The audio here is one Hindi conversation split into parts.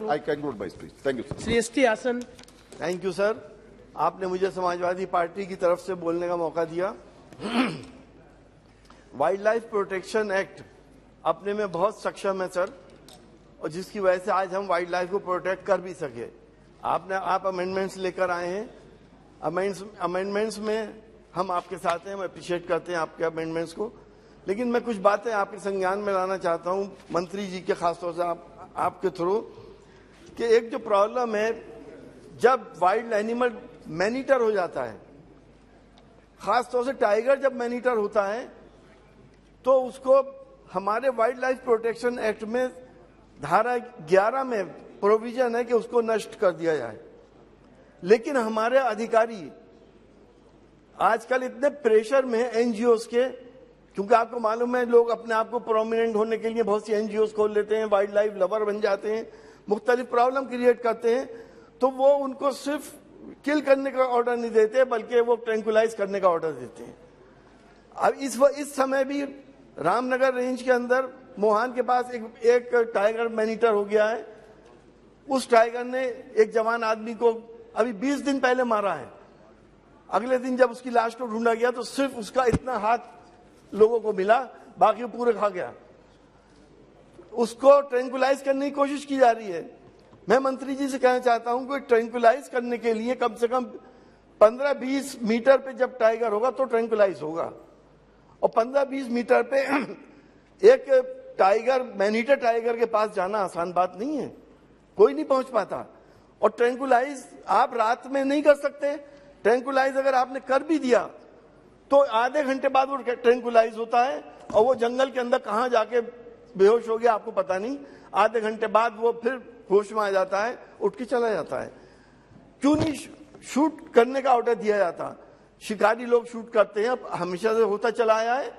I conclude my speech. Thank you, sir. Shri S T. Hasan. Thank you sir, आपने मुझे समाजवादी पार्टी की तरफ से बोलने का मौका दिया। वाइल्ड लाइफ प्रोटेक्शन एक्ट अपने में बहुत सक्षम है सर, और जिसकी वजह से आज हम वाइल्ड लाइफ को प्रोटेक्ट कर भी सके। आप अमेंडमेंट्स लेकर आए हैं, अमेंडमेंट्स में हम आपके साथ हैं, हम अप्रिशिएट करते हैं आपके अमेंडमेंट्स को। लेकिन मैं कुछ बातें आपके संज्ञान में लाना चाहता हूं, मंत्री जी के खासतौर से आपके थ्रू, कि एक जो प्रॉब्लम है जब वाइल्ड एनिमल मैनीटर हो जाता है, खासतौर से टाइगर जब मैनीटर होता है, तो उसको हमारे वाइल्ड लाइफ प्रोटेक्शन एक्ट में धारा 11 में प्रोविजन है कि उसको नष्ट कर दिया जाए। लेकिन हमारे अधिकारी आजकल इतने प्रेशर में हैं एनजीओस के, क्योंकि आपको मालूम है लोग अपने आप को प्रोमिनेंट होने के लिए बहुत सी एनजीओस खोल लेते हैं, वाइल्ड लाइफ लवर बन जाते हैं, मुख्तलिफ प्रॉब्लम क्रिएट करते हैं, तो वो उनको सिर्फ किल करने का ऑर्डर नहीं देते बल्कि वो ट्रैंकुलाइज करने का ऑर्डर देते हैं। अब इस समय भी रामनगर रेंज के अंदर मोहान के पास एक टाइगर मैनीटर हो गया है। उस टाइगर ने एक जवान आदमी को अभी 20 दिन पहले मारा है। अगले दिन जब उसकी लाश को ढूंढा गया तो सिर्फ उसका इतना हाथ लोगों को मिला, बाकी पूरे खा गया। उसको ट्रैंकुलाइज करने की कोशिश की जा रही है। मैं मंत्री जी से कहना चाहता हूं कि ट्रैंकुलाइज करने के लिए कम से कम 15-20 मीटर पे जब टाइगर होगा तो ट्रैंकुलाइज होगा, और 15-20 मीटर पे एक टाइगर मैनीटर टाइगर के पास जाना आसान बात नहीं है, कोई नहीं पहुंच पाता। और ट्रैंकुलाइज आप रात में नहीं कर सकते। ट्रैंकुलाइज अगर आपने कर भी दिया तो आधे घंटे बाद वो ट्रैंकुलाइज होता है, और वो जंगल के अंदर कहां जाके बेहोश हो गया आपको पता नहीं। आधे घंटे बाद वो फिर होश में आ जाता है, उठ के चला जाता है। क्यों नहीं शूट करने का ऑर्डर दिया जाता? शिकारी लोग शूट करते हैं, हमेशा से होता चला आया है,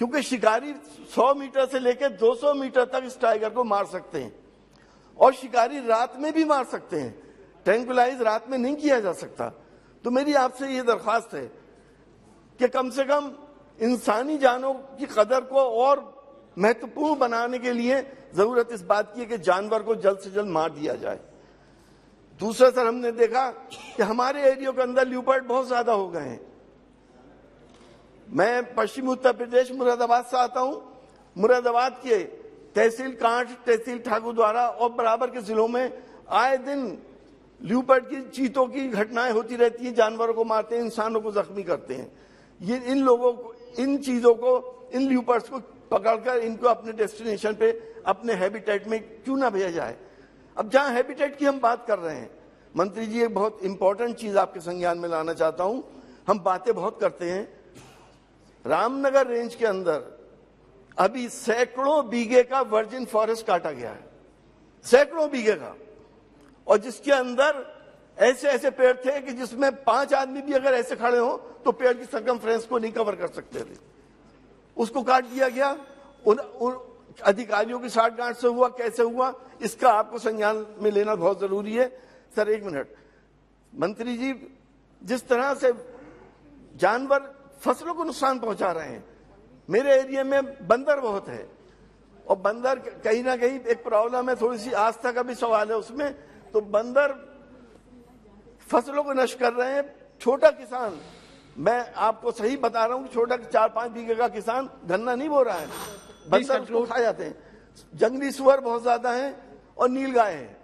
क्योंकि शिकारी 100 मीटर से लेकर 200 मीटर तक इस टाइगर को मार सकते हैं, और शिकारी रात में भी मार सकते हैं। ट्रैंकुलाइज रात में नहीं किया जा सकता। तो मेरी आपसे ये दरख्वास्त है कि कम से कम इंसानी जानों की कदर को और महत्वपूर्ण बनाने के लिए जरूरत इस बात की है कि जानवर को जल्द से जल्द मार दिया जाए। दूसरा सर, हमने देखा कि हमारे एरिया के अंदर ल्यूपर्ड बहुत ज्यादा हो गए हैं। मैं पश्चिमी उत्तर प्रदेश मुरादाबाद से आता हूं। मुरादाबाद के तहसील कांठ, तहसील ठाकुरद्वारा और बराबर के जिलों में आए दिन ल्यूपर्ड की, चीतों की घटनाएं होती रहती हैं। जानवरों को मारते हैं, इंसानों को जख्मी करते हैं। ये इन लोगों को, इन चीजों को, इन ल्यूपर्ड्स को पकड़कर इनको अपने डेस्टिनेशन पे, अपने हैबिटेट में क्यों ना भेजा जाए। अब जहां हैबिटेट की हम बात कर रहे हैं, मंत्री जी एक बहुत इंपॉर्टेंट चीज आपके संज्ञान में लाना चाहता हूं। हम बातें बहुत करते हैं, रामनगर रेंज के अंदर अभी सैकड़ों बीघे का वर्जिन फॉरेस्ट काटा गया है, सैकड़ों बीघे का, और जिसके अंदर ऐसे ऐसे पेड़ थे कि जिसमें 5 आदमी भी अगर ऐसे खड़े हो तो पेड़ की सरकमफ्रेंस को नहीं कवर कर सकते थे। उसको काट दिया गया। उन अधिकारियों की साठगांठ से हुआ, कैसे हुआ, इसका आपको संज्ञान में लेना बहुत जरूरी है। सर एक मिनट, मंत्री जी, जिस तरह से जानवर फसलों को नुकसान पहुंचा रहे हैं, मेरे एरिया में बंदर बहुत है, और बंदर कहीं ना कहीं एक प्रॉब्लम है, थोड़ी सी आस्था का भी सवाल है उसमें। तो बंदर फसलों को नष्ट कर रहे हैं। छोटा किसान, मैं आपको सही बता रहा हूं कि छोटा 4-5 बीघे का किसान गन्ना नहीं बो रहा है, बंदर उसको खा जाते हैं। जंगली सुअर बहुत ज्यादा हैं और नीलगाय है।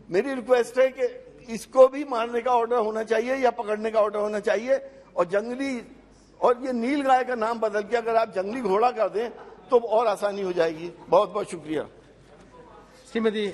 मेरी रिक्वेस्ट है कि इसको भी मारने का ऑर्डर होना चाहिए या पकड़ने का ऑर्डर होना चाहिए, और जंगली, और ये नीलगाय का नाम बदल के अगर आप जंगली घोड़ा कर दें तो और आसानी हो जाएगी। बहुत बहुत शुक्रिया। श्रीमती